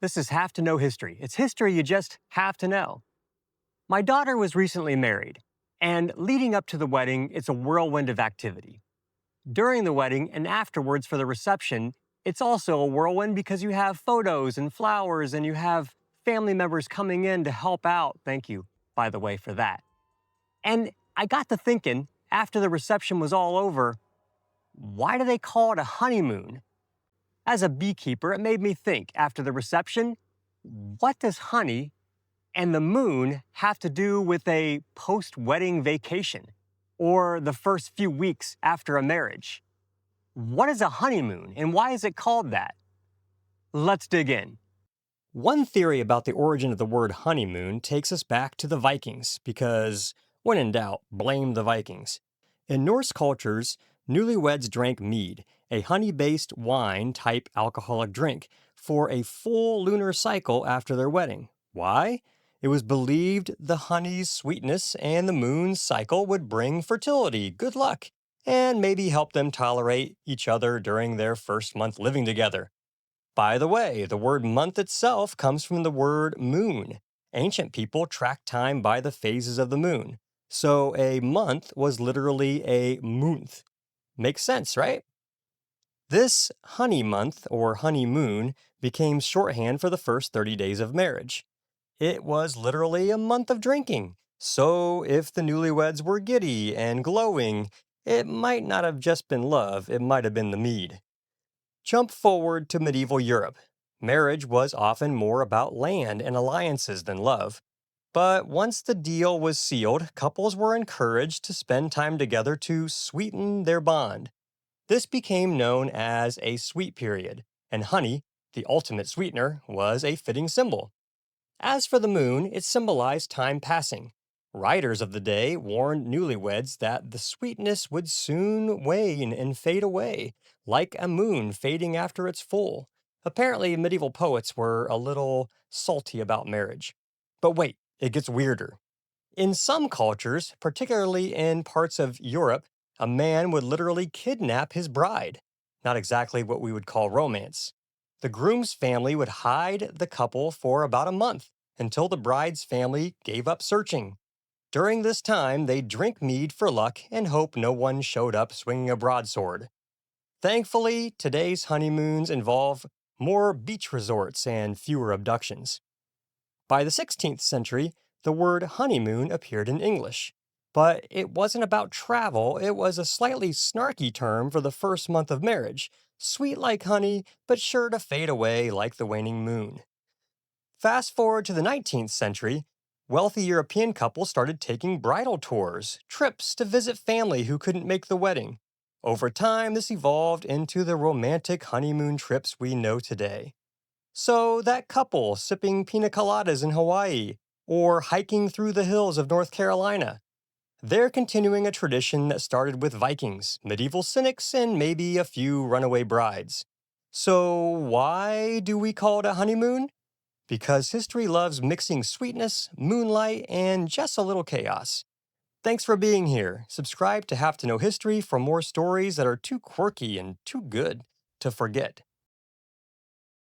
This is Have to Know History. It's history you just have to know. My daughter was recently married, and leading up to the wedding, it's a whirlwind of activity. During the wedding and afterwards for the reception, it's also a whirlwind because you have photos and flowers and you have family members coming in to help out. Thank you, by the way, for that. And I got to thinking, after the reception was all over, why do they call it a honeymoon? As a beekeeper, it made me think after the reception, what does honey and the moon have to do with a post-wedding vacation or the first few weeks after a marriage? What is a honeymoon and why is it called that? Let's dig in. One theory about the origin of the word honeymoon takes us back to the Vikings because, when in doubt, blame the Vikings. In Norse cultures, newlyweds drank mead, a honey-based wine-type alcoholic drink, for a full lunar cycle after their wedding. Why? It was believed the honey's sweetness and the moon's cycle would bring fertility, good luck, and maybe help them tolerate each other during their first month living together. By the way, the word month itself comes from the word moon. Ancient people tracked time by the phases of the moon. So a month was literally a moonth. Makes sense, right? This honey month, or honeymoon, became shorthand for the first 30 days of marriage. It was literally a month of drinking. So if the newlyweds were giddy and glowing, it might not have just been love, it might have been the mead. Jump forward to medieval Europe. Marriage was often more about land and alliances than love. But once the deal was sealed, couples were encouraged to spend time together to sweeten their bond. This became known as a sweet period, and honey, the ultimate sweetener, was a fitting symbol. As for the moon, it symbolized time passing. Writers of the day warned newlyweds that the sweetness would soon wane and fade away, like a moon fading after its full. Apparently, medieval poets were a little salty about marriage. But wait, it gets weirder. In some cultures, particularly in parts of Europe, a man would literally kidnap his bride. Not exactly what we would call romance. The groom's family would hide the couple for about a month until the bride's family gave up searching. During this time, they'd drink mead for luck and hope no one showed up swinging a broadsword. Thankfully, today's honeymoons involve more beach resorts and fewer abductions. By the 16th century, the word honeymoon appeared in English. But it wasn't about travel, it was a slightly snarky term for the first month of marriage, sweet like honey, but sure to fade away like the waning moon. Fast forward to the 19th century, wealthy European couples started taking bridal tours, trips to visit family who couldn't make the wedding. Over time, this evolved into the romantic honeymoon trips we know today. So that couple sipping pina coladas in Hawaii or hiking through the hills of North Carolina, they're continuing a tradition that started with Vikings, medieval cynics, and maybe a few runaway brides. So why do we call it a honeymoon? Because history loves mixing sweetness, moonlight, and just a little chaos. Thanks for being here. Subscribe to Have to Know History for more stories that are too quirky and too good to forget.